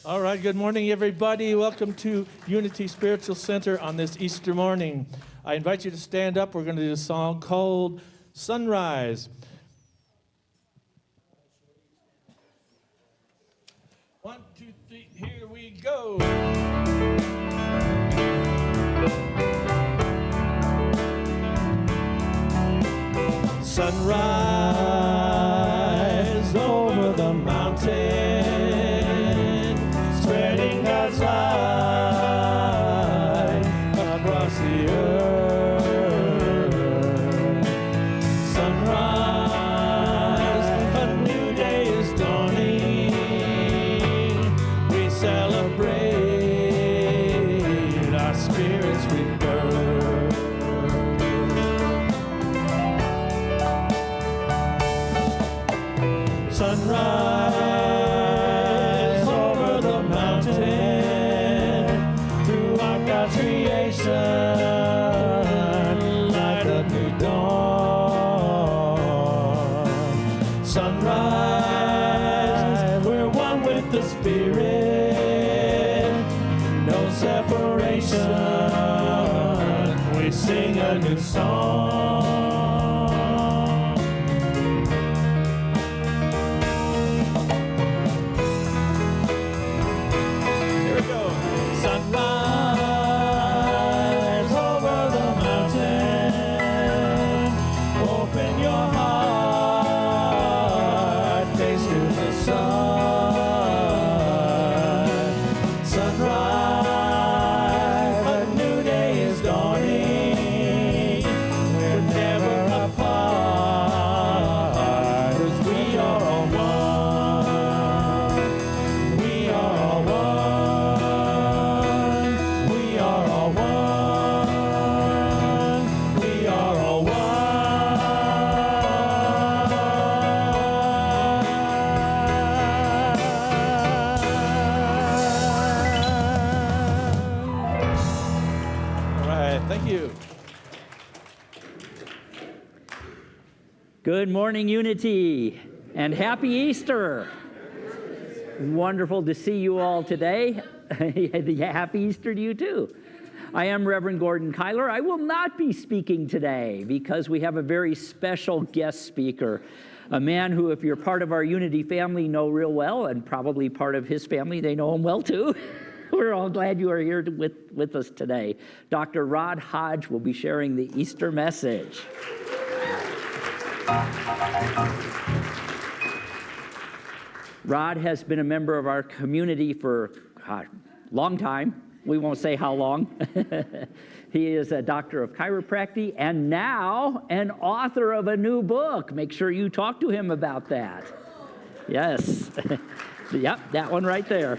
All right, good morning, everybody. Welcome to Unity Spiritual Center on this Easter morning. I invite you to stand up. We're going to do a song called Sunrise. 1, 2, 3, here we go. Sunrise over the mountain, spreading God's light across the earth. Sunrise, a new day is dawning. We celebrate our spirit's rebirth. Sunrise over the mountain, throughout God's creation, light a new dawn. Sunrise, we're one with the Spirit, no separation, we sing a new song. Sunrise over the mountain, open your heart, face to the sun. Sunrise, a new day is dawning, we're never apart, 'cause we are all one, we are all one. Good morning, Unity, and happy Easter. Wonderful to see you all today. Happy Easter to you, too. I am Reverend Gordon Kyler. I will not be speaking today because we have a very special guest speaker, a man who, if you're part of our Unity family, know real well, and probably part of his family, they know him well, too. We're all glad you are here with us today. Dr. Hodge will be sharing the Easter message. Rod has been a member of our community for a long time. We won't say how long. He is a doctor of chiropractic and now an author of a new book. Make sure you talk to him about that. Yes. Yep, that one right there.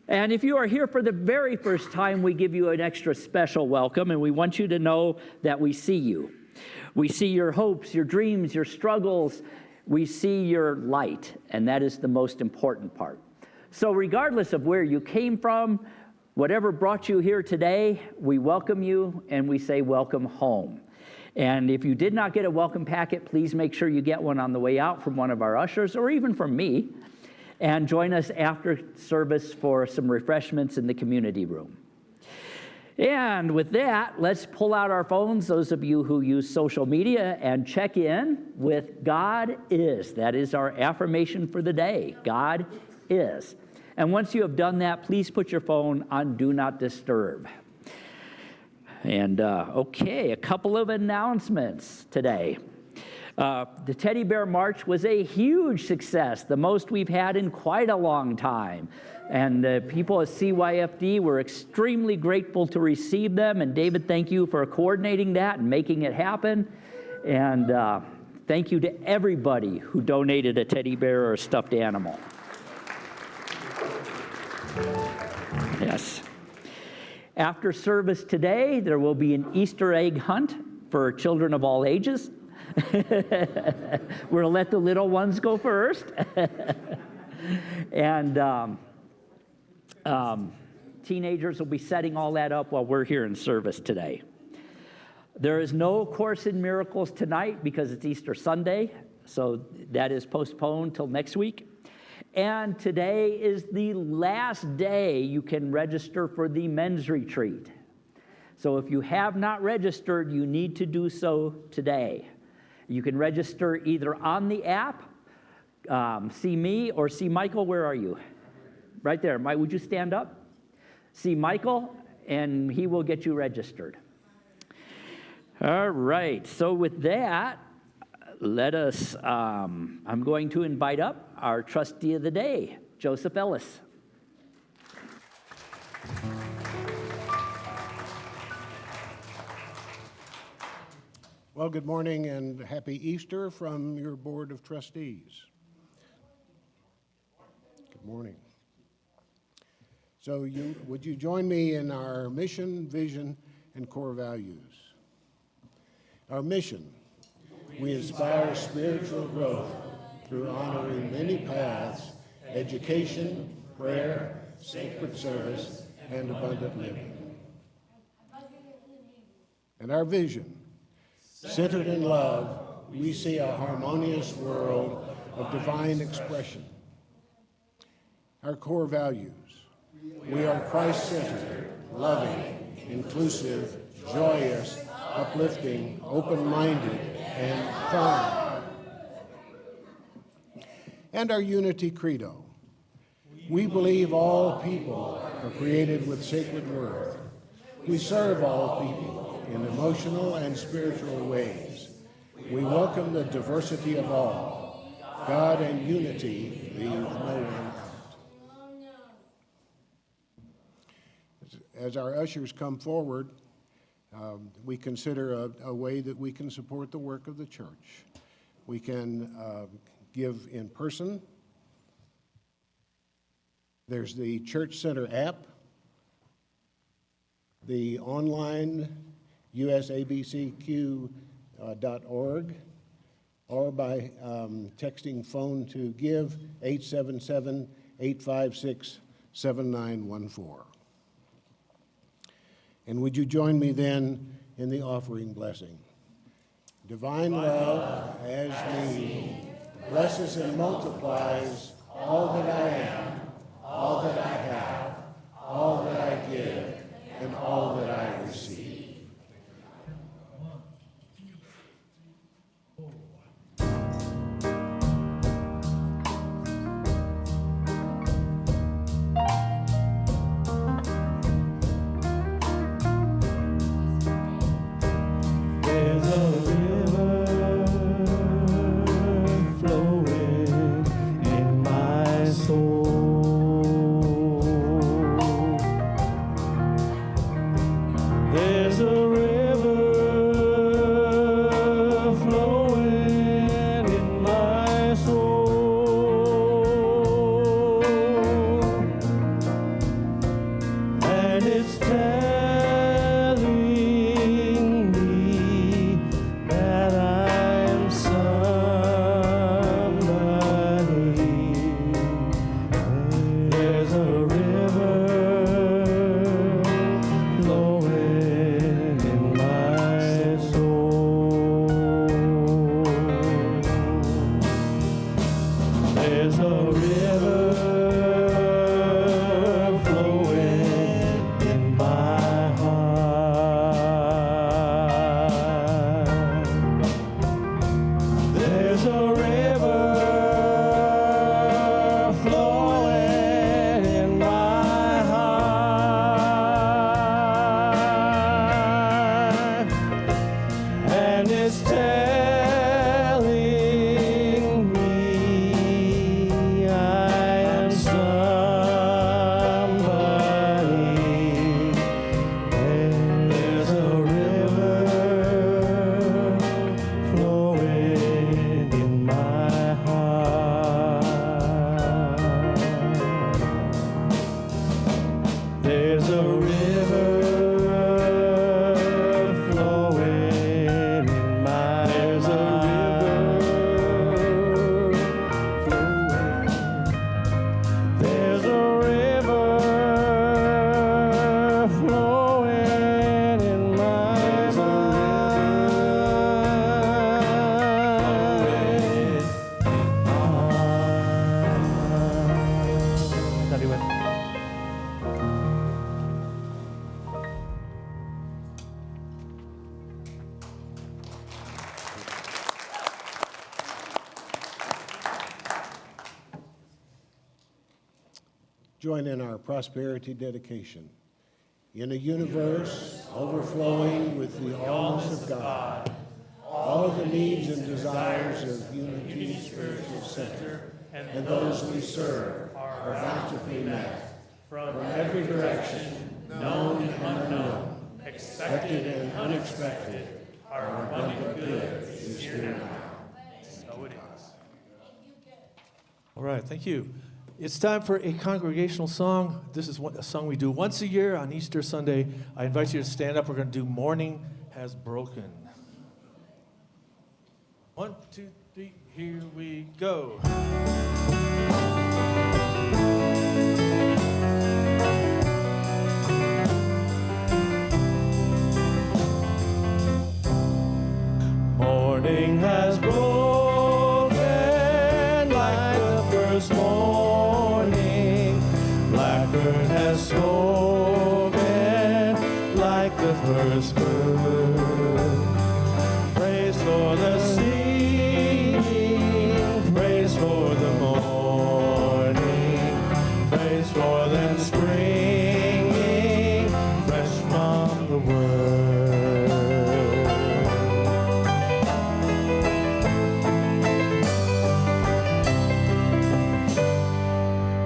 And if you are here for the very first time, we give you an extra special welcome, and we want you to know that we see you. We see your hopes, your dreams, your struggles. We see your light, and that is the most important part. So regardless of where you came from, whatever brought you here today, we welcome you, and we say welcome home. And if you did not get a welcome packet, please make sure you get one on the way out from one of our ushers, or even from me, and join us after service for some refreshments in the community room. And with that, let's pull out our phones, those of you who use social media, and check in with God is. That is our affirmation for the day. God is. And once you have done that, please put your phone on Do Not Disturb. And, okay, a couple of announcements today. The Teddy Bear March was a huge success, the most we've had in quite a long time. And people at CYFD were extremely grateful to receive them. And David, thank you for coordinating that and making it happen. And thank you to everybody who donated a teddy bear or a stuffed animal. Yes. After service today, there will be an Easter egg hunt for children of all ages. We'll let the little ones go first. And teenagers will be setting all that up while we're here in service today. There is no Course in Miracles tonight because it's Easter Sunday, so that is postponed till next week. And today is the last day you can register for the men's retreat. So if you have not registered, you need to do so today. You can register either on the app, see me, or see Michael. Where are you? Right there. Would you stand up? See Michael, and he will get you registered. All right. So with that, let us, I'm going to invite up our trustee of the day, Joseph Ellis. Well, good morning and happy Easter from your Board of Trustees. Good morning. So would you join me in our mission, vision, and core values? Our mission: we inspire spiritual growth through honoring many paths, education, prayer, sacred service, and abundant living. And our vision: centered in love, we see a harmonious world of divine expression. Our core values: we are Christ-centered, loving, inclusive, joyous, uplifting, open-minded, and fun. And our unity credo: we believe all people are created with sacred worth. We serve all people in emotional and spiritual ways. We welcome the diversity of all. God and unity leave no one out. As our ushers come forward, we consider a way that we can support the work of the church. We can give in person. There's the Church Center app, the online usabcq.org, or by texting phone to give 877-856-7914. And would you join me then in the offering blessing? Divine love, as me, blesses and multiplies all that I am, all that I have, all that I give, and all that I receive. There's a river flowing in my Join in our prosperity dedication. In a universe overflowing with the allness of God, all the needs and desires of Unity Spiritual Center and those we serve are bountifully met from every direction, known and unknown, expected and unexpected. Our abundant good is here now. So it is. All right, thank you. It's time for a congregational song. This is a song we do once a year on Easter Sunday. I invite you to stand up. We're going to do Morning Has Broken. 1, 2, 3, here we go. Morning has broken like the first morning. Blackbird has spoken like the first bird. Praise for the singing, praise for the morning, praise for them springing fresh from the word.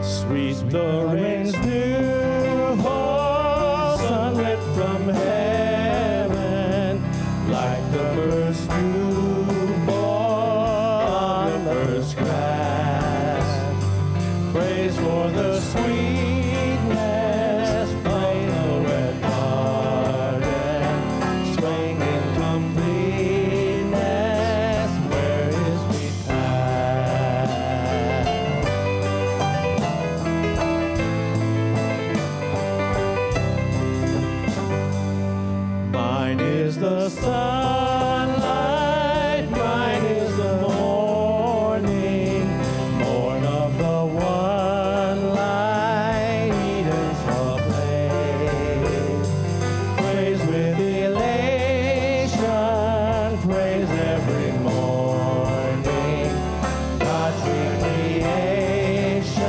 Sweet the rain's new fall, sunlit from heaven, like the first dew fall on the first grass. Praise for the sweetness of the red garden, swing in completeness where his feet pass. Mine is the sunlight, mine is the morning, morn of the one light, Eden's ablaze. Praise with elation, praise every morning, God's recreation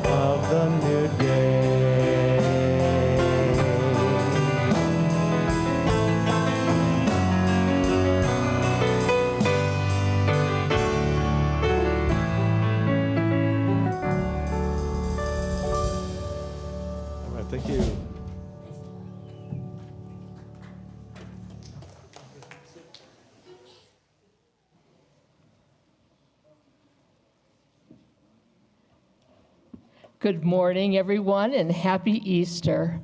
of the new day. All right, thank you. Good morning, everyone, and happy Easter.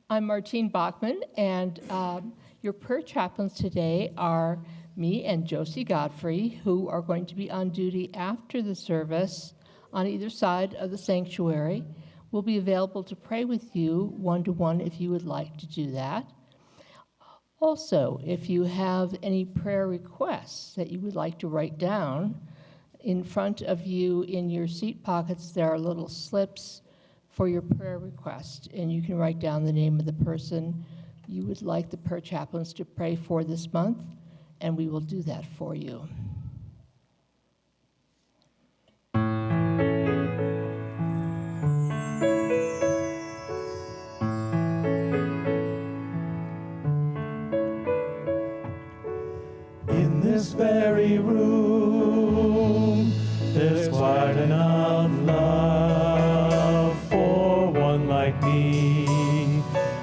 I'm Martine Bachman, and your prayer chaplains today are me and Josie Godfrey, who are going to be on duty after the service on either side of the sanctuary. We'll be available to pray with you one-to-one if you would like to do that. Also, if you have any prayer requests that you would like to write down, in front of you in your seat pockets, there are little slips for your prayer request, and you can write down the name of the person you would like the prayer chaplains to pray for this month, and we will do that for you. In this very room, there's quite enough love for one like me.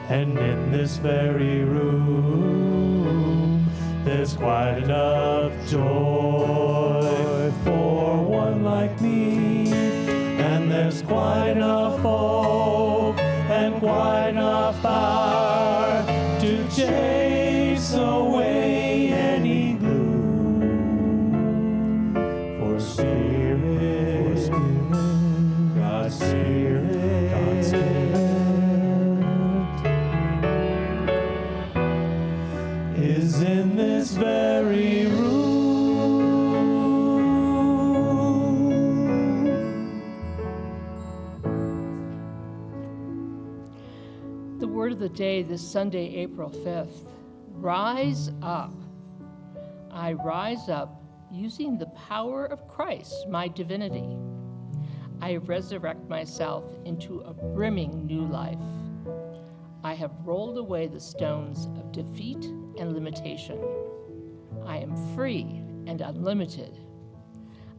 And in this very room, there's quite enough joy for one like me. And there's quite enough hope and quite enough power to chase away any gloom. For Spirit, God's Spirit, God's Spirit is in this very room. The word of the day this Sunday, April 5th, rise up. I rise up using the power of Christ, my divinity. I resurrect myself into a brimming new life. I have rolled away the stones of defeat and limitation. I am free and unlimited.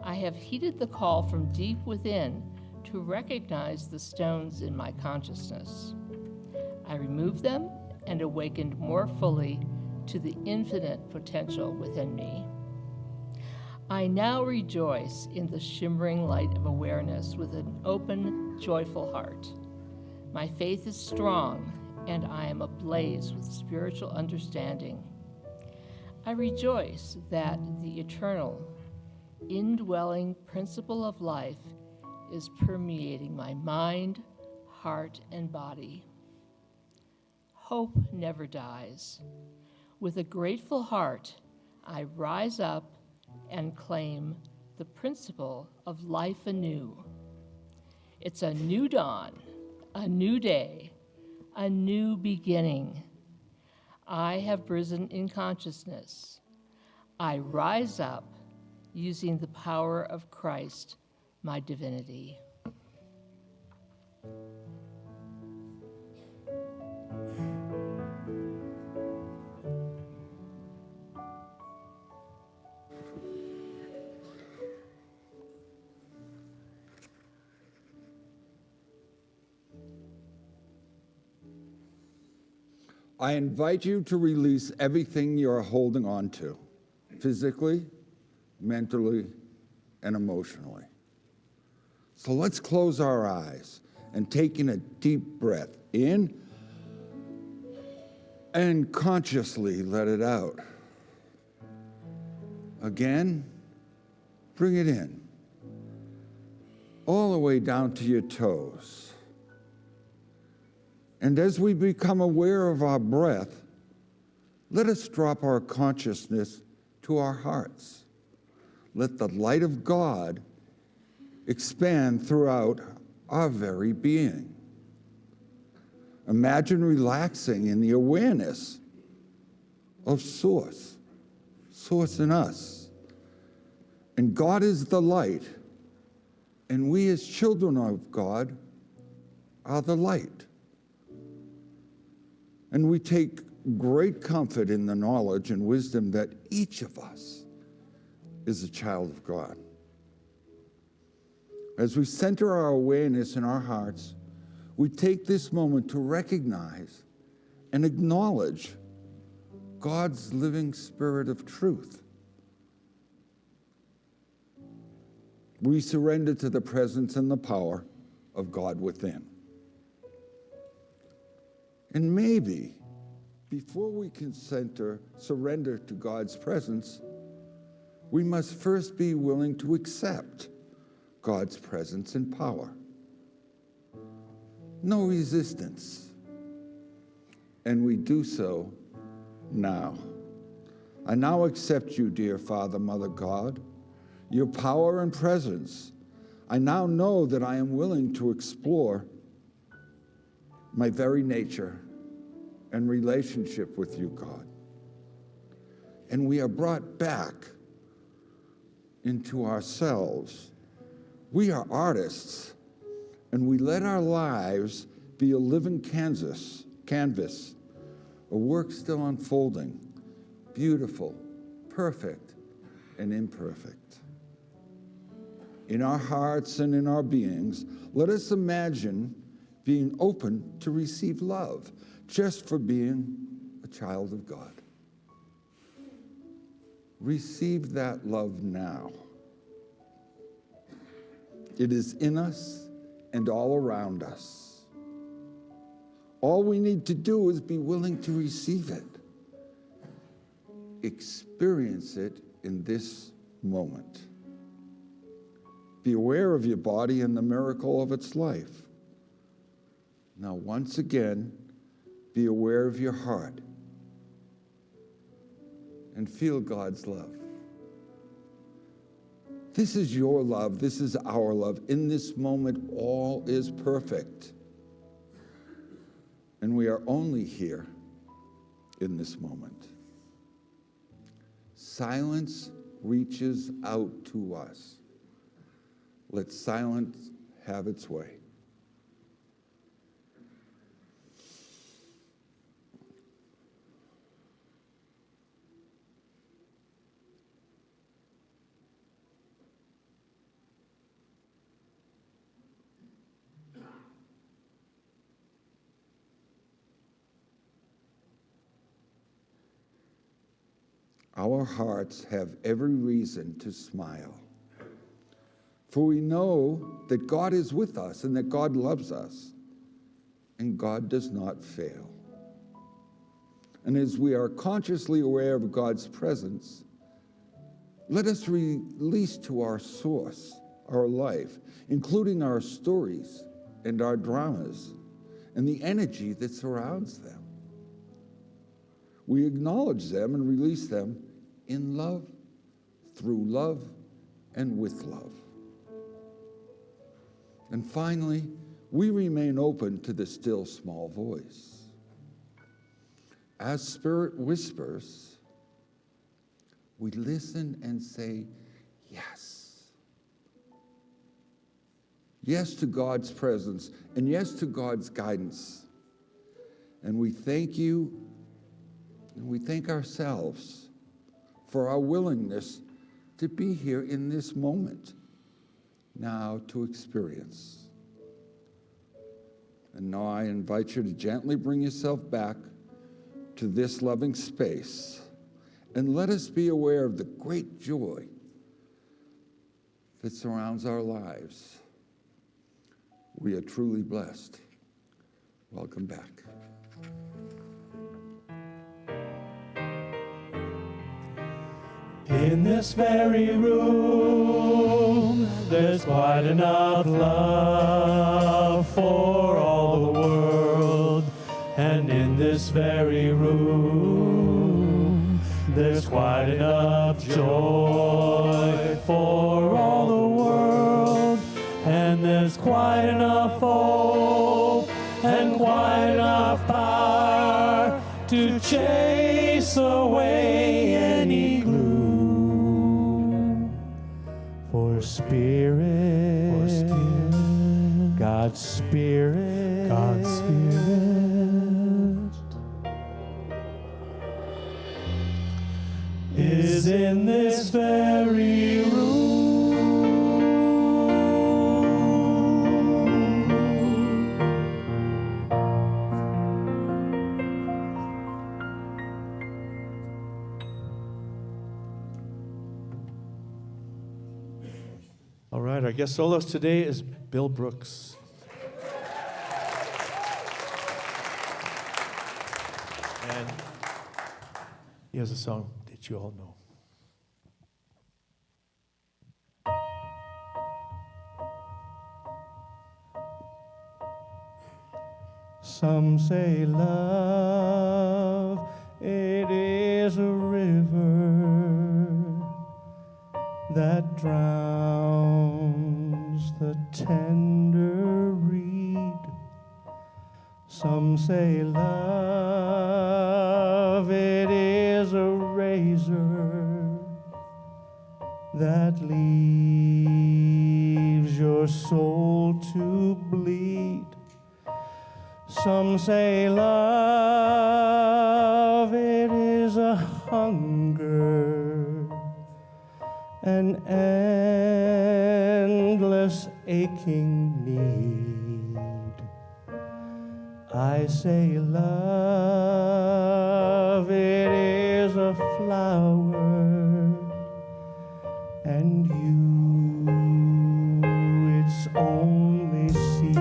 I have heeded the call from deep within to recognize the stones in my consciousness. I removed them and awakened more fully to the infinite potential within me. I now rejoice in the shimmering light of awareness with an open, joyful heart. My faith is strong, and I am ablaze with spiritual understanding. I rejoice that the eternal, indwelling principle of life is permeating my mind, heart, and body. Hope never dies. With a grateful heart, I rise up and claim the principle of life anew. It's a new dawn, a new day, a new beginning. I have risen in consciousness. I rise up using the power of Christ, my divinity. I invite you to release everything you're holding on to, physically, mentally, and emotionally. So let's close our eyes and take in a deep breath in and consciously let it out. Again, bring it in, all the way down to your toes. And as we become aware of our breath, let us drop our consciousness to our hearts. Let the light of God expand throughout our very being. Imagine relaxing in the awareness of Source in us. And God is the light, and we as children of God are the light. And we take great comfort in the knowledge and wisdom that each of us is a child of God. As we center our awareness in our hearts, we take this moment to recognize and acknowledge God's living spirit of truth. We surrender to the presence and the power of God within. And maybe, before we can surrender to God's presence, we must first be willing to accept God's presence and power. No resistance. And we do so now. I now accept you, dear Father, Mother God, your power and presence. I now know that I am willing to explore my very nature and relationship with you, God. And we are brought back into ourselves. We are artists, and we let our lives be a living canvas, a work still unfolding, beautiful, perfect, and imperfect. In our hearts and in our beings, let us imagine being open to receive love just for being a child of God. Receive that love now. It is in us and all around us. All we need to do is be willing to receive it. Experience it in this moment. Be aware of your body and the miracle of its life. Now, once again, be aware of your heart and feel God's love. This is your love. This is our love. In this moment, all is perfect. And we are only here in this moment. Silence reaches out to us. Let silence have its way. Our hearts have every reason to smile, for we know that God is with us and that God loves us, and God does not fail. And as we are consciously aware of God's presence, let us release to our source, our life, including our stories and our dramas, and the energy that surrounds them. We acknowledge them and release them in love, through love, and with love. And finally, we remain open to the still small voice. As Spirit whispers, we listen and say, yes. Yes to God's presence, and yes to God's guidance. And we thank you, and we thank ourselves for our willingness to be here in this moment, now to experience. And now I invite you to gently bring yourself back to this loving space, and let us be aware of the great joy that surrounds our lives. We are truly blessed. Welcome back. In this very room, there's quite enough love for all the world. And in this very room, there's quite enough joy for all the world. And there's quite enough hope and quite enough power to chase away any gloom. For Spirit, God's Spirit, is in this very room. All right, our guest soloist today is Bill Brooks. And he has a song that you all know. Some say love, it is a river that drowns the tender reed. Some say love, it is a razor that leaves your soul to bleed. Some say love, it is a hunger, an endless aching need. I say love, it is a flower, and you, its only seed.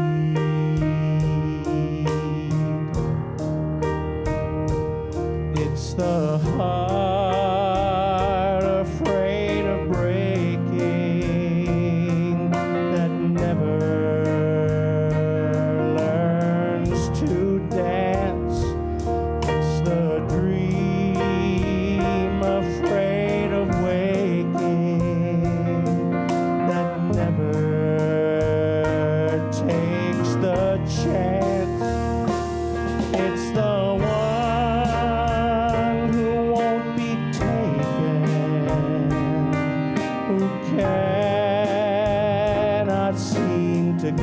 It's the heart afraid of breaking that never learns to dance. It's the dream afraid of waking that never takes the chance. It's the one who won't be taken, who cannot seem to to give,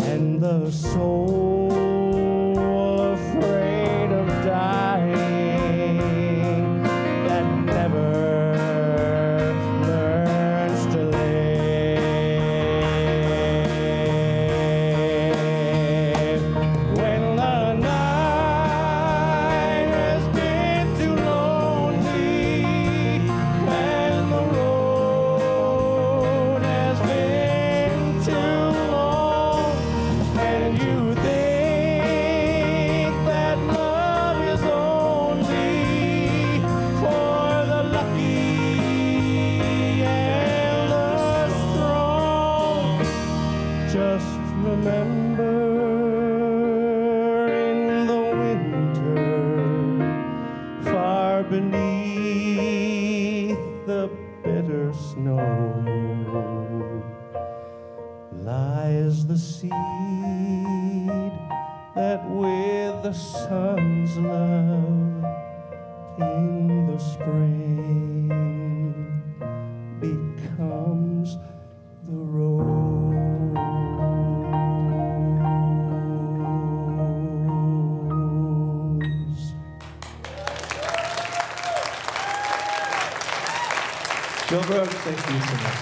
and the soul afraid of dying that never learns to live. When the night has been too lonely, when the road has been too long, and you think that love is only for the lucky and the strong, just remember in the winter, far beneath the bitter snow, lies the seed that with the sun's love in the spring becomes the rose. Bill Brooks, thank you so much.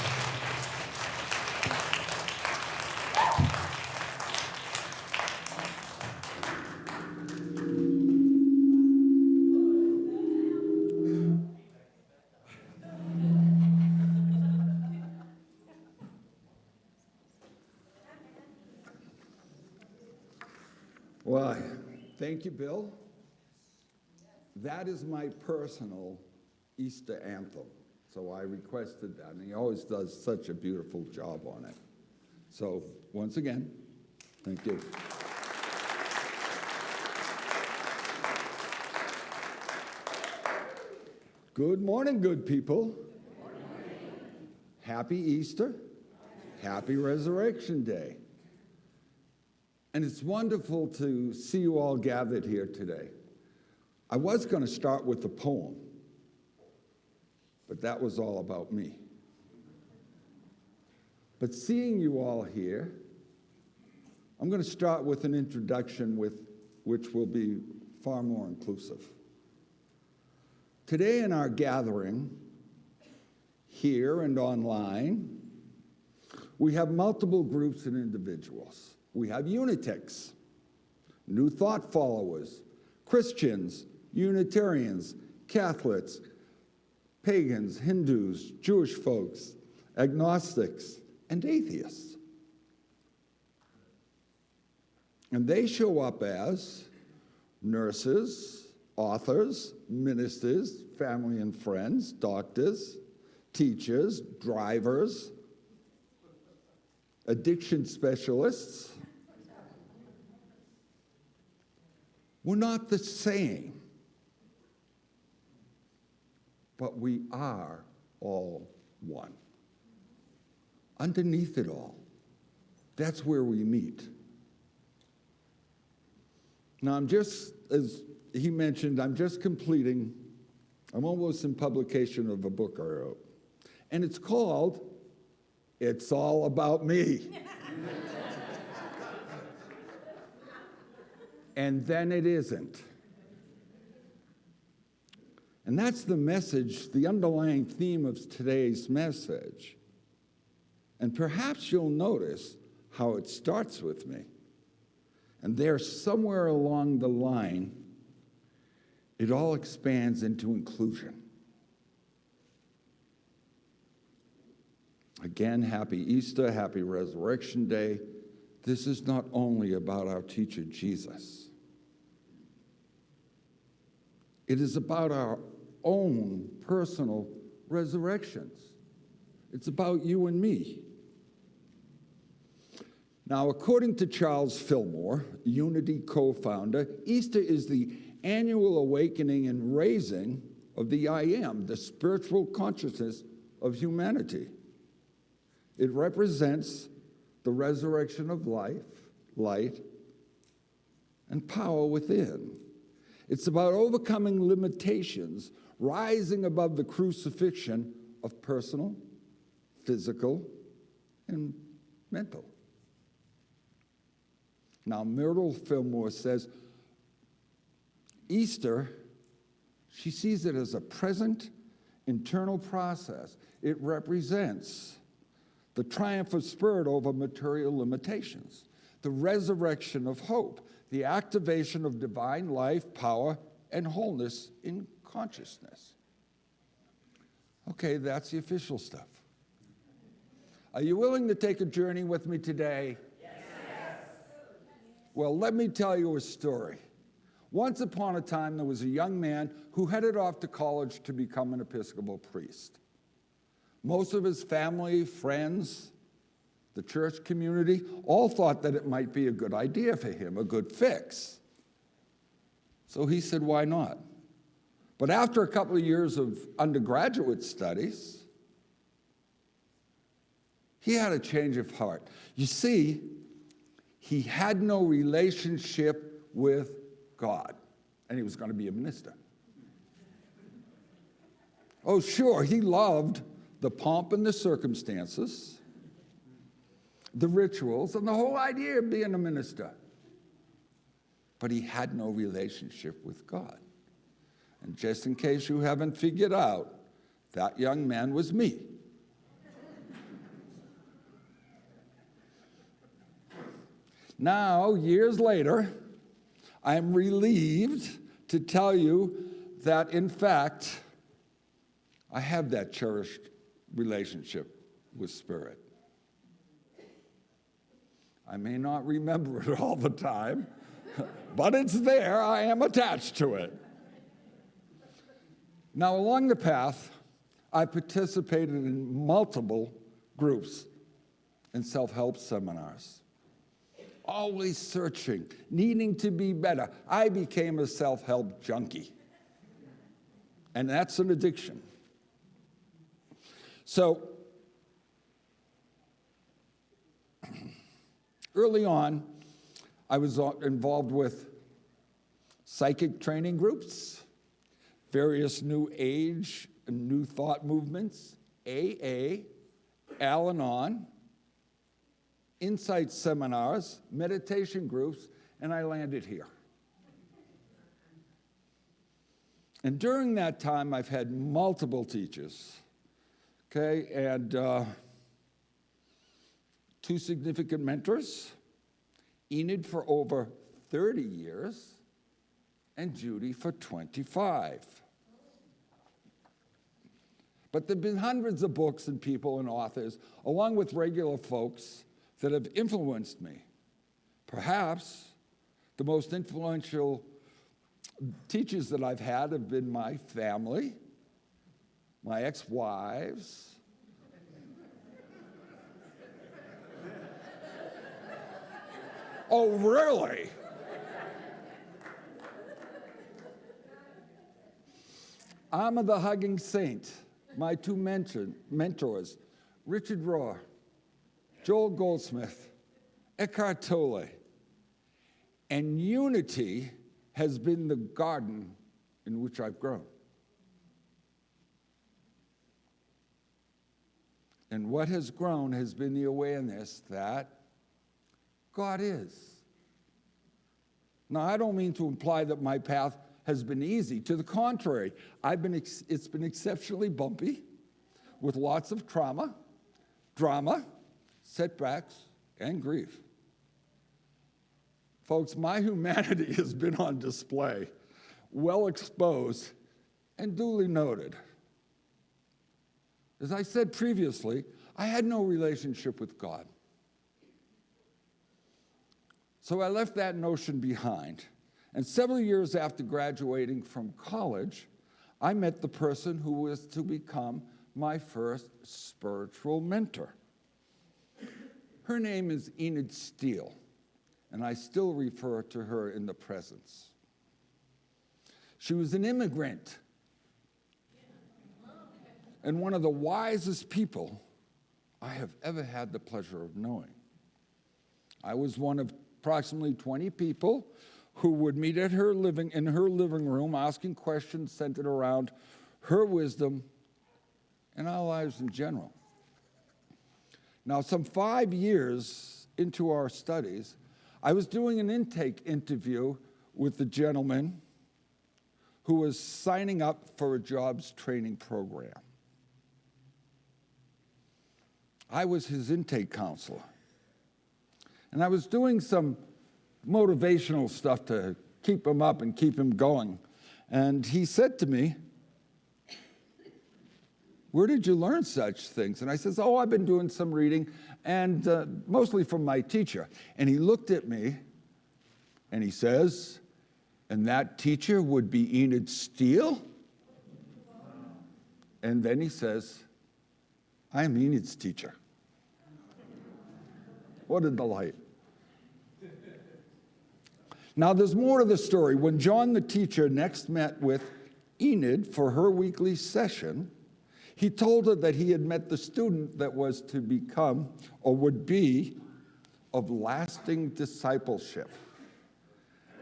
Why, thank you, Bill. That is my personal Easter anthem. So I requested that, and he always does such a beautiful job on it. So once again, thank you. Good morning, good people. Happy Easter. Happy Resurrection Day. And it's wonderful to see you all gathered here today. I was going to start with a poem, but that was all about me. But seeing you all here, I'm going to start with an introduction which will be far more inclusive. Today in our gathering, here and online, we have multiple groups and individuals. We have Unitics, New Thought followers, Christians, Unitarians, Catholics, pagans, Hindus, Jewish folks, agnostics, and atheists. And they show up as nurses, authors, ministers, family and friends, doctors, teachers, drivers, addiction specialists. We're not the same, but we are all one. Underneath it all, that's where we meet. Now, as he mentioned, I'm almost in publication of a book I wrote. And it's called, It's All About Me. And then it isn't. And that's the message, the underlying theme of today's message. And perhaps you'll notice how it starts with me. And there, somewhere along the line, it all expands into inclusion. Again, happy Easter, happy Resurrection Day. This is not only about our teacher, Jesus. It is about our own personal resurrections. It's about you and me. Now, according to Charles Fillmore, Unity co-founder, Easter is the annual awakening and raising of the I Am, the spiritual consciousness of humanity. It represents the resurrection of life, light, and power within. It's about overcoming limitations, rising above the crucifixion of personal, physical, and mental. Now, Myrtle Fillmore says, Easter, she sees it as a present internal process. It represents the triumph of spirit over material limitations, the resurrection of hope, the activation of divine life, power, and wholeness in consciousness. Okay, that's the official stuff. Are you willing to take a journey with me today? Yes. Well, let me tell you a story. Once upon a time, there was a young man who headed off to college to become an Episcopal priest. Most of his family, friends, the church community, all thought that it might be a good idea for him, a good fix. So he said, why not? But after a couple of years of undergraduate studies, he had a change of heart. You see, he had no relationship with God, and he was going to be a minister. Oh, sure, he loved the pomp and the circumstances, the rituals, and the whole idea of being a minister. But he had no relationship with God. And just in case you haven't figured out, that young man was me. Now, years later, I'm relieved to tell you that, in fact, I have that cherished relationship with Spirit. I may not remember it all the time, but it's there. I am attached to it. Now, along the path, I participated in multiple groups and self-help seminars. Always searching, needing to be better. I became a self-help junkie. And that's an addiction. So, early on, I was involved with psychic training groups, various New Age and New Thought movements, AA, Al-Anon, insight seminars, meditation groups, and I landed here. And during that time, I've had multiple teachers, okay, and 2 significant mentors, Enid for over 30 years, and Judy for 25. But there have been hundreds of books and people and authors, along with regular folks, that have influenced me. Perhaps the most influential teachers that I've had have been my family, my ex-wives, oh, really? I'm the hugging saint, my 2 mentors, Richard Rohr, Joel Goldsmith, Eckhart Tolle, and unity has been the garden in which I've grown. And what has grown has been the awareness that God is. Now, I don't mean to imply that my path has been easy. To the contrary, it's been exceptionally bumpy, with lots of trauma, drama, setbacks, and grief. Folks, my humanity has been on display, well exposed, and duly noted. As I said previously, I had no relationship with God. So I left that notion behind. And several years after graduating from college, I met the person who was to become my first spiritual mentor. Her name is Enid Steele, and I still refer to her in the presence. She was an immigrant and one of the wisest people I have ever had the pleasure of knowing. I was one of approximately 20 people who would meet at in her living room asking questions centered around her wisdom and our lives in general. Now, some 5 years into our studies, I was doing an intake interview with the gentleman who was signing up for a jobs training program. I was his intake counselor. And I was doing some motivational stuff to keep him up and keep him going. And he said to me, "Where did you learn such things?" And I says, "Oh, I've been doing some reading, and mostly from my teacher." And he looked at me, and he says, "And that teacher would be Enid Steele?" And then he says, "I am Enid's teacher." What a delight. Now, there's more to the story. When John, the teacher, next met with Enid for her weekly session, he told her that he had met the student that was to become, or would be, of lasting discipleship.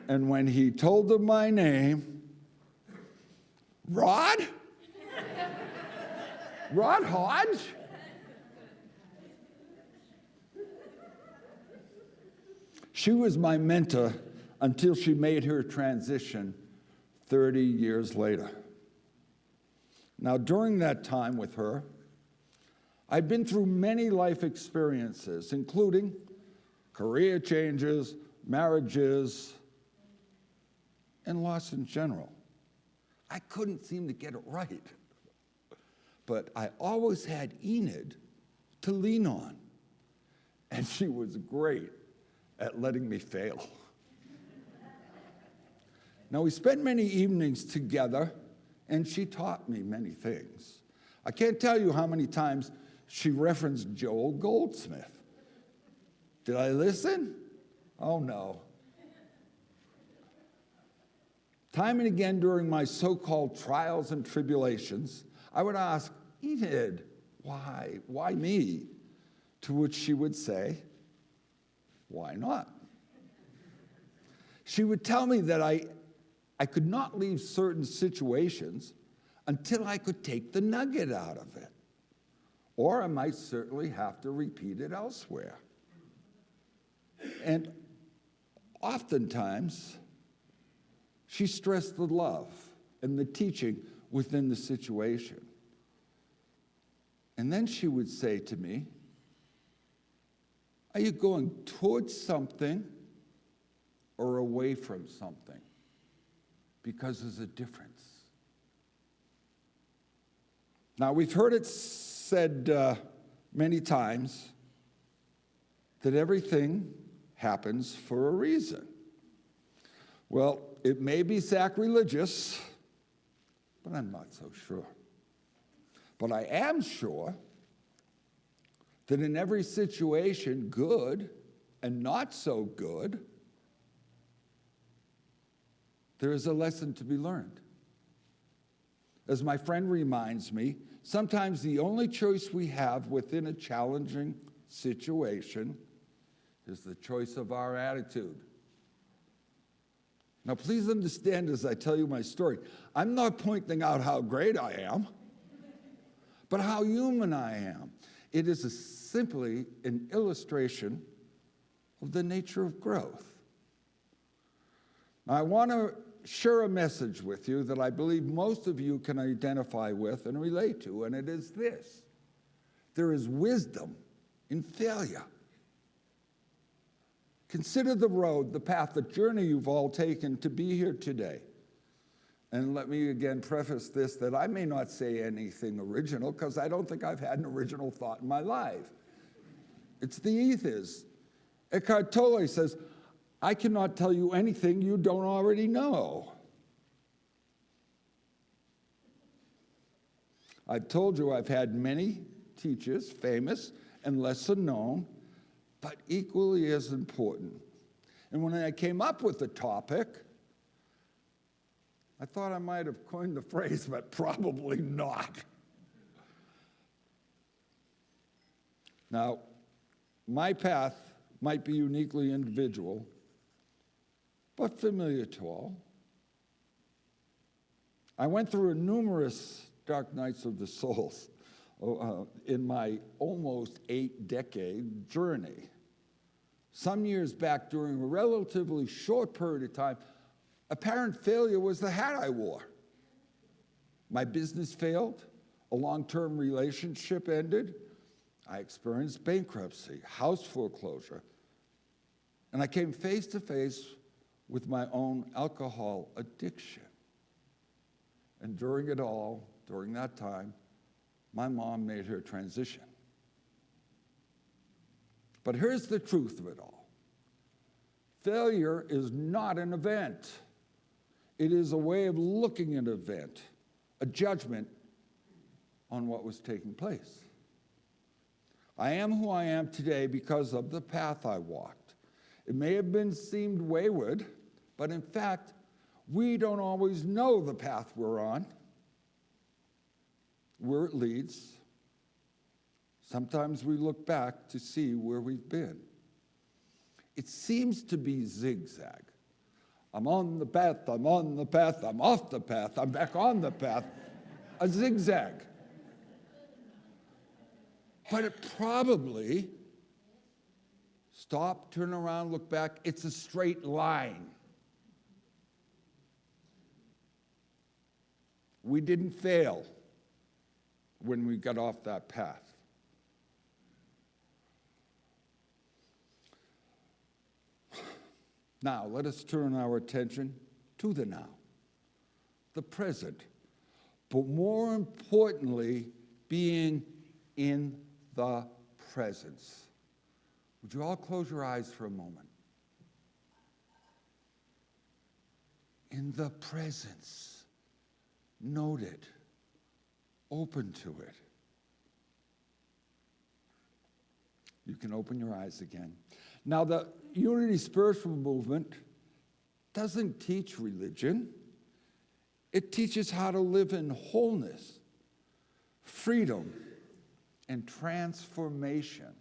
And when he told her my name, Rod? Rod Hodge? She was my mentor until she made her transition 30 years later. Now, during that time with her, I've been through many life experiences, including career changes, marriages, and loss in general. I couldn't seem to get it right. But I always had Enid to lean on, and she was great at letting me fail. Now, we spent many evenings together, and she taught me many things. I can't tell you how many times she referenced Joel Goldsmith. Did I listen? Oh, no. Time and again during my so-called trials and tribulations, I would ask, "Enid, why? Why me?" To which she would say, "Why not?" She would tell me that I could not leave certain situations until I could take the nugget out of it, or I might certainly have to repeat it elsewhere. And oftentimes, she stressed the love and the teaching within the situation. And then she would say to me, "Are you going towards something or away from something? Because there's a difference." Now, we've heard it said many times that everything happens for a reason. Well, it may be sacrilegious, but I'm not so sure. But I am sure that in every situation, good and not so good, there is a lesson to be learned. As my friend reminds me, sometimes the only choice we have within a challenging situation is the choice of our attitude. Now, please understand as I tell you my story, I'm not pointing out how great I am, but how human I am. It is simply an illustration of the nature of growth. Now, I want to share a message with you that I believe most of you can identify with and relate to, and it is this: there is wisdom in failure. Consider the road, the path, the journey you've all taken to be here today. And let me again preface this, that I may not say anything original, because I don't think I've had an original thought in my life. It's the ethos. Eckhart Tolle says, "I cannot tell you anything you don't already know." I've told you I've had many teachers, famous and lesser known, but equally as important. And when I came up with the topic, I thought I might have coined the phrase, but probably not. Now, my path might be uniquely individual, but familiar to all. I went through numerous dark nights of the souls, in my almost 8-decade journey. Some years back, during a relatively short period of time, apparent failure was the hat I wore. My business failed, a long-term relationship ended, I experienced bankruptcy, house foreclosure, and I came face to face with my own alcohol addiction. And during it all, during that time, my mom made her transition. But here's the truth of it all. Failure is not an event. It is a way of looking at an event, a judgment on what was taking place. I am who I am today because of the path I walked. It may have seemed wayward, but in fact, we don't always know the path we're on, where it leads. Sometimes we look back to see where we've been. It seems to be zigzag. I'm on the path, I'm on the path, I'm off the path, I'm back on the path. A zigzag. But it probably, stop, turn around, look back, it's a straight line. We didn't fail when we got off that path. Now, let us turn our attention to the now, the present, but more importantly, being in the presence. Would you all close your eyes for a moment? In the presence. Note it. Open to it. You can open your eyes again. Now, the Unity Spiritual Movement doesn't teach religion. It teaches how to live in wholeness, freedom, and transformation.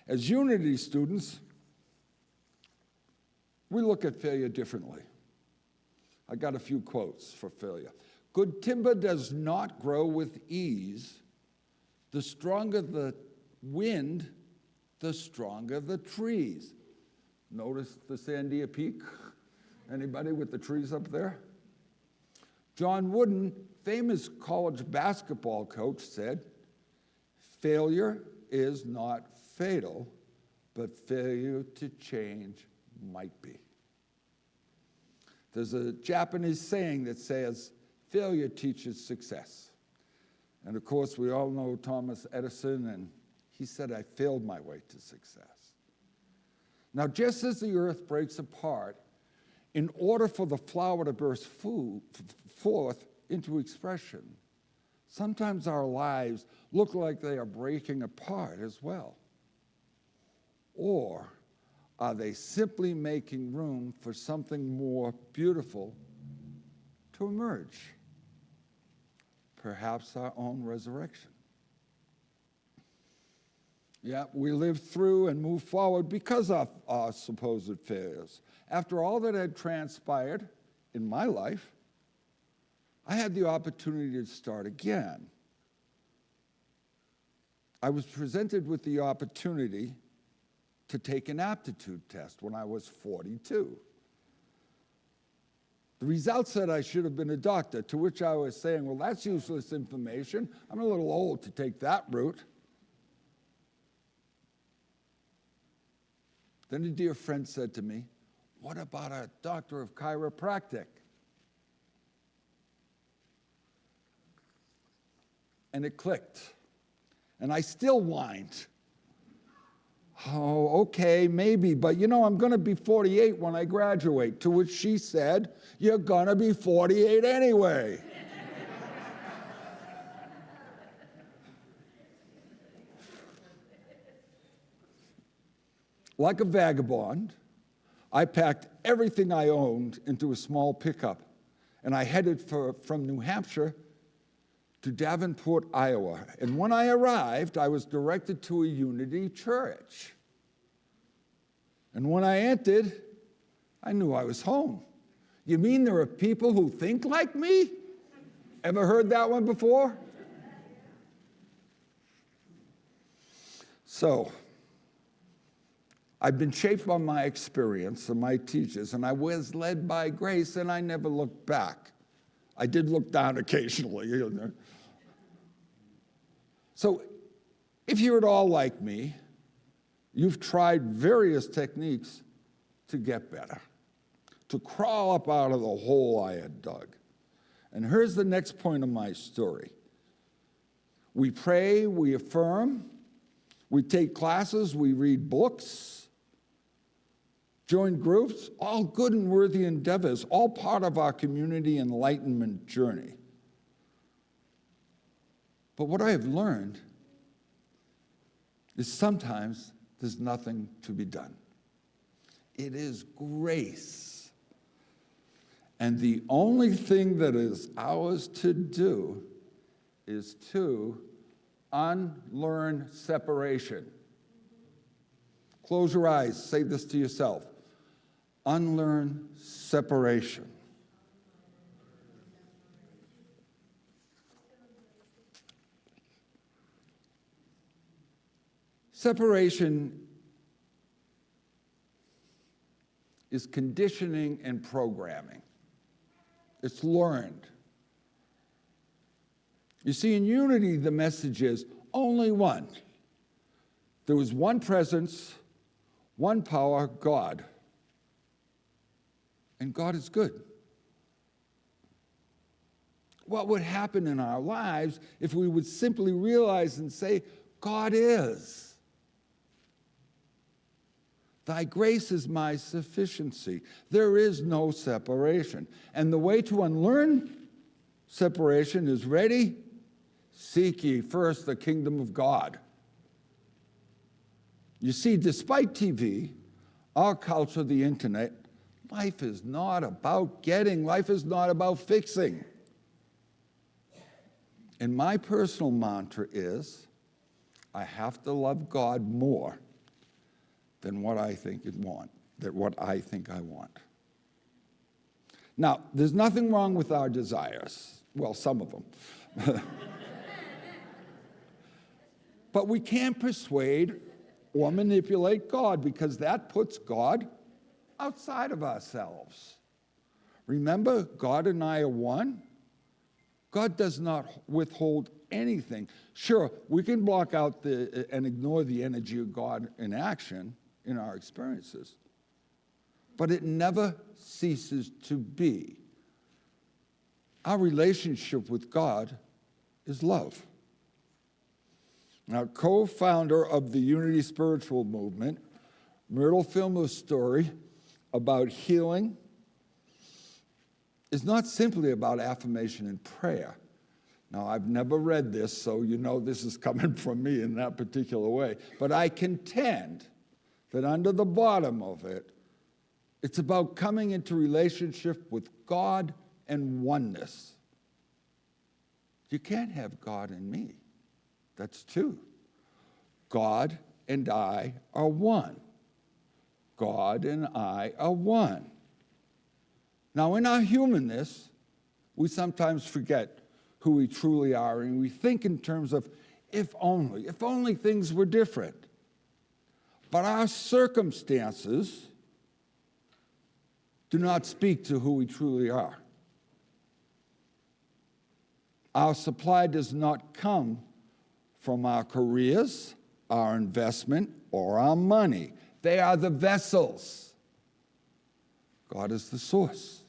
As Unity students, we look at failure differently. I got a few quotes for failure. Good timber does not grow with ease. The stronger the wind, the stronger the trees. Notice the Sandia Peak? Anybody with the trees up there? John Wooden, famous college basketball coach, said, failure is not fatal, but failure to change might be. There's a Japanese saying that says, failure teaches success. And of course, we all know Thomas Edison, and he said, I failed my way to success. Now, just as the earth breaks apart, in order for the flower to burst forth into expression, sometimes our lives look like they are breaking apart as well. Or are they simply making room for something more beautiful to emerge? Perhaps our own resurrection. Yeah, we lived through and moved forward because of our supposed failures. After all that had transpired in my life, I had the opportunity to start again. I was presented with the opportunity to take an aptitude test when I was 42. The results said I should have been a doctor, to which I was saying, well, that's useless information. I'm a little old to take that route. Then a dear friend said to me, what about a doctor of chiropractic? And it clicked. And I still whined. Oh, okay, maybe, but you know, I'm going to be 48 when I graduate. To which she said, you're going to be 48 anyway. Like a vagabond, I packed everything I owned into a small pickup, and I headed from New Hampshire to Davenport, Iowa. And when I arrived, I was directed to a Unity church. And when I entered, I knew I was home. You mean there are people who think like me? Ever heard that one before? So, I've been shaped by my experience and my teachers, and I was led by grace, and I never looked back. I did look down occasionally. You know. So, if you're at all like me, you've tried various techniques to get better, to crawl up out of the hole I had dug. And here's the next point of my story. We pray, we affirm, we take classes, we read books, join groups, all good and worthy endeavors, all part of our community enlightenment journey. But what I have learned is sometimes there's nothing to be done. It is grace. And the only thing that is ours to do is to unlearn separation. Close your eyes, say this to yourself. Unlearn separation. Separation is conditioning and programming. It's learned. You see, in unity, the message is only one. There was one presence, one power, God. And God is good. What would happen in our lives if we would simply realize and say, God is. Thy grace is my sufficiency. There is no separation. And the way to unlearn separation is ready? Seek ye first the kingdom of God. You see, despite TV, our culture, the internet, life is not about getting, life is not about fixing. And my personal mantra is, I have to love God more than what I think I want. Now, there's nothing wrong with our desires. Well, some of them. But we can't persuade or manipulate God because that puts God outside of ourselves. Remember, God and I are one. God does not withhold anything. Sure, we can block out and ignore the energy of God in action in our experiences, but it never ceases to be. Our relationship with God is love. Now, co-founder of the Unity Spiritual Movement, Myrtle Filmer's story about healing is not simply about affirmation and prayer. Now, I've never read this, so you know this is coming from me in that particular way, but I contend that under the bottom of it, it's about coming into relationship with God and oneness. You can't have God and me. That's two. God and I are one. God and I are one. Now, in our humanness, we sometimes forget who we truly are, and we think in terms of if only things were different. But our circumstances do not speak to who we truly are. Our supply does not come from our careers, our investment, or our money. They are the vessels. God is the source.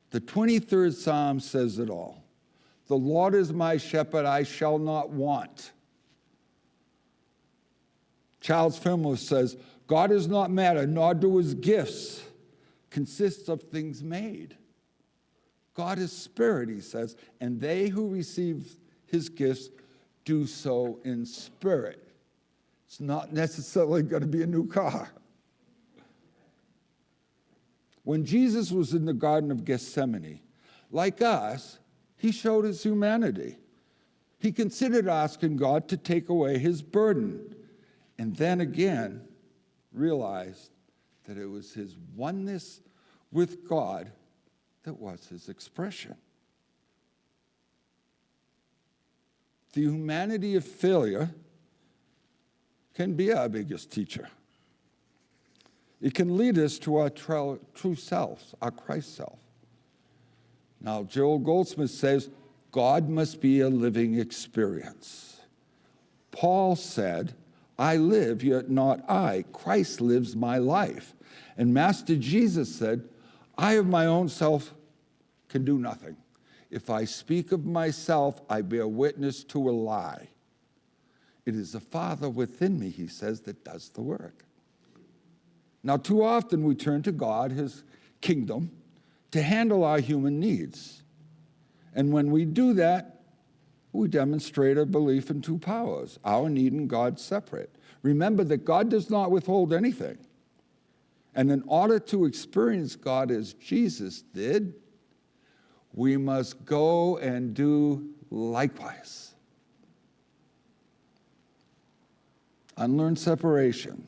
The 23rd Psalm says it all. The Lord is my shepherd, I shall not want. Charles Fillmore says, God is not matter, nor do his gifts consist of things made. God is spirit, he says, and they who receive his gifts do so in spirit. It's not necessarily going to be a new car. When Jesus was in the Garden of Gethsemane, like us, he showed his humanity. He considered asking God to take away his burden, and then again realized that it was his oneness with God that was his expression. The humanity of failure can be our biggest teacher. It can lead us to our true selves, our Christ self. Now, Joel Goldsmith says, God must be a living experience. Paul said, I live, yet not I. Christ lives my life. And Master Jesus said, I of my own self can do nothing. If I speak of myself, I bear witness to a lie. It is the Father within me, he says, that does the work. Now, too often we turn to God, his kingdom, to handle our human needs. And when we do that, we demonstrate a belief in two powers, our need and God separate. Remember that God does not withhold anything. And in order to experience God as Jesus did, we must go and do likewise. Unlearn separation.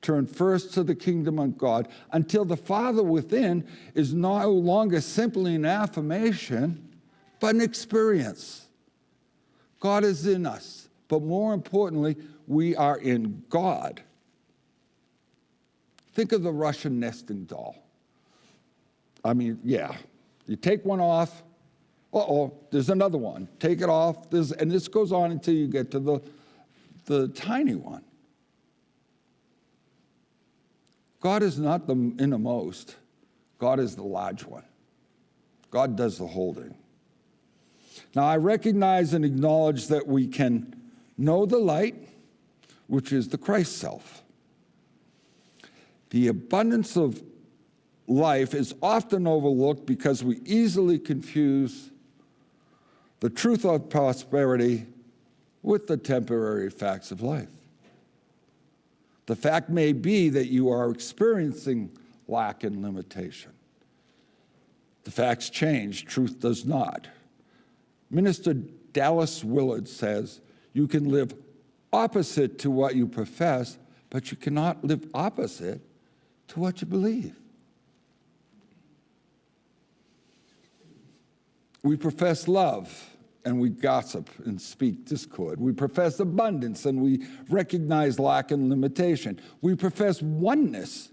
Turn first to the kingdom of God until the Father within is no longer simply an affirmation, but an experience. God is in us, but more importantly, we are in God. Think of the Russian nesting doll. You take one off, there's another one. Take it off, and this goes on until you get to the tiny one. God is not the innermost. God is the large one. God does the holding. Now, I recognize and acknowledge that we can know the light, which is the Christ self. The abundance of life is often overlooked because we easily confuse the truth of prosperity with the temporary facts of life. The fact may be that you are experiencing lack and limitation. The facts change, truth does not. Minister Dallas Willard says, you can live opposite to what you profess, but you cannot live opposite to what you believe. We profess love, and we gossip and speak discord. We profess abundance, and we recognize lack and limitation. We profess oneness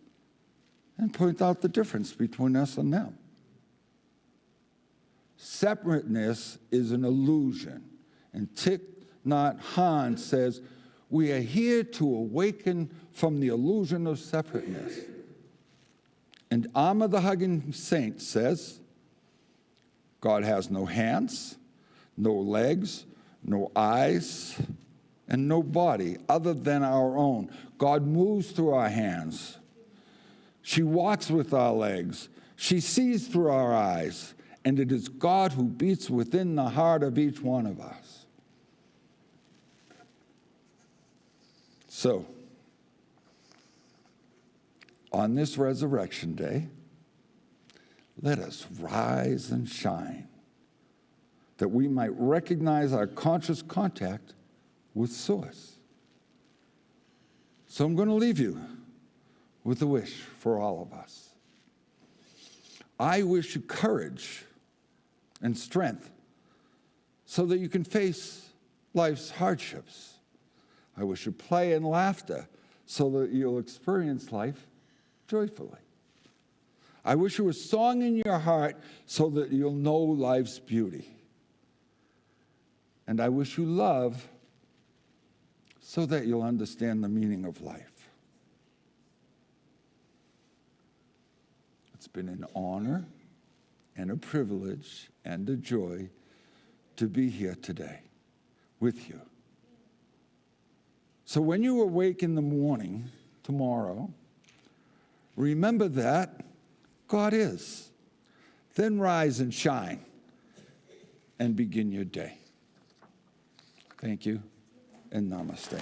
and point out the difference between us and them. Separateness is an illusion. And Thich Nhat Hanh says, we are here to awaken from the illusion of separateness. And Amma the Hugging Saint says, God has no hands, no legs, no eyes, and no body other than our own. God moves through our hands. She walks with our legs. She sees through our eyes. And it is God who beats within the heart of each one of us. So, on this resurrection day, let us rise and shine, that we might recognize our conscious contact with Source. So I'm going to leave you with a wish for all of us. I wish you courage and strength so that you can face life's hardships. I wish you play and laughter so that you'll experience life joyfully. I wish you a song in your heart so that you'll know life's beauty. And I wish you love so that you'll understand the meaning of life. It's been an honor and a privilege and a joy to be here today with you. So when you awake in the morning tomorrow, remember that God is. Then rise and shine and begin your day. Thank you and namaste.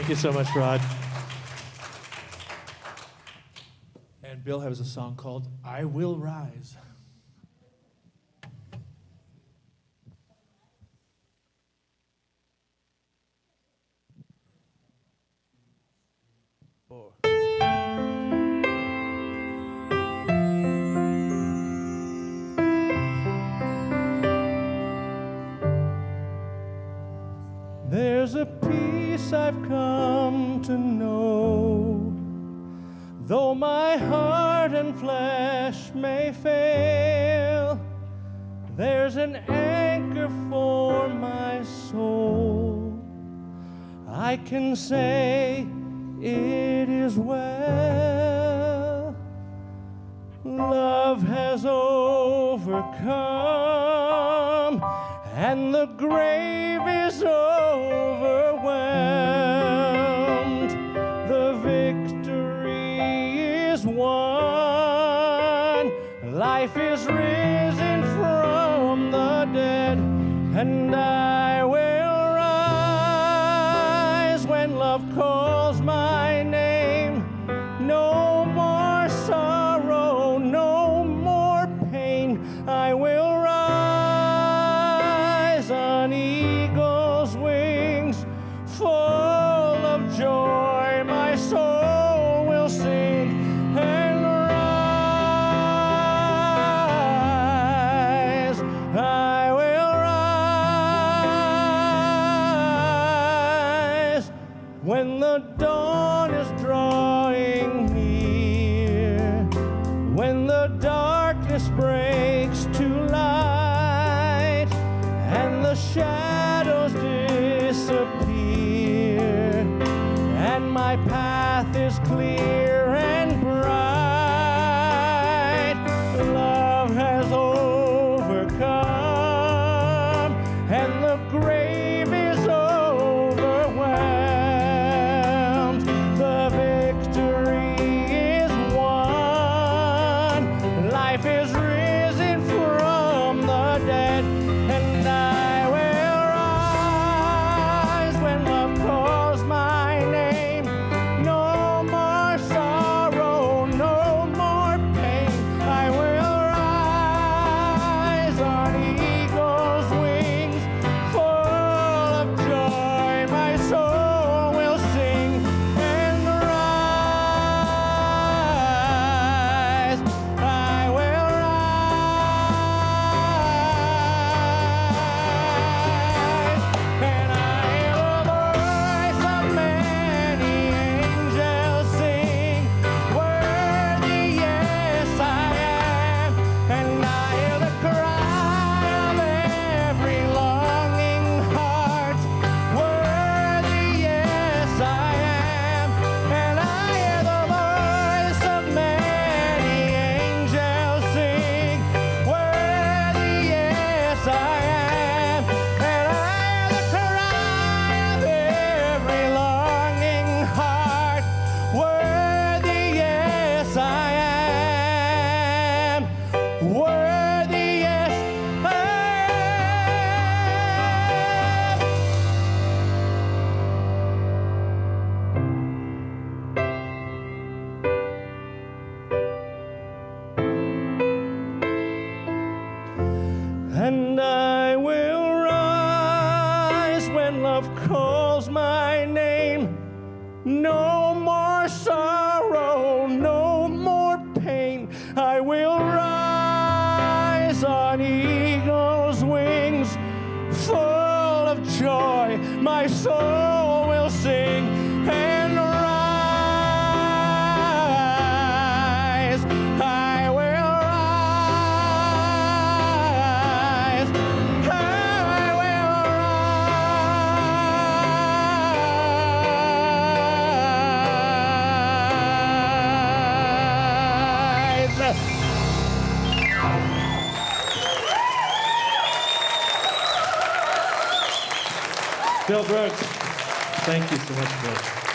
Thank you so much, Rod. And Bill has a song called I Will Rise. Four. There's a peace I've come to know, though my heart and flesh may fail. There's an anchor for my soul. I can say it is well. Love has overcome, and the grave is overwhelmed. The victory is won. Life is risen from the dead, and I will rise when love calls my name. No more sorrow, no more pain. I will rise on eagle's wings, full of joy. My soul will sing and rise. I will rise when the dawn is drawing near, when the darkness breaks to light, and the shadows disappear, and my path is clear and bright. Love has overcome, and the grave is overwhelmed. The victory is won. Life is risen from the dead, and I will rise when love calls my name. No more sorrow, no more pain. I will rise on eagle's wings, full of joy. My soul will sing and rise. I will rise, and I hear the voice of many angels sing, worthy, yes, I am. And I hear the cry of every longing heart, worthy, yes, I am. And I hear the voice of many angels sing, worthy, yes, I am. And I hear the cry of every longing heart, worthy, yes, I am. Worthy, yes, I am. And I will rise when love calls my name. No more sorrow, no more pain. I will rise on eagle's wings, full of joy. My soul will sing and rise. I will rise. I will rise. Bill Brooks. Thank you so much, Bill.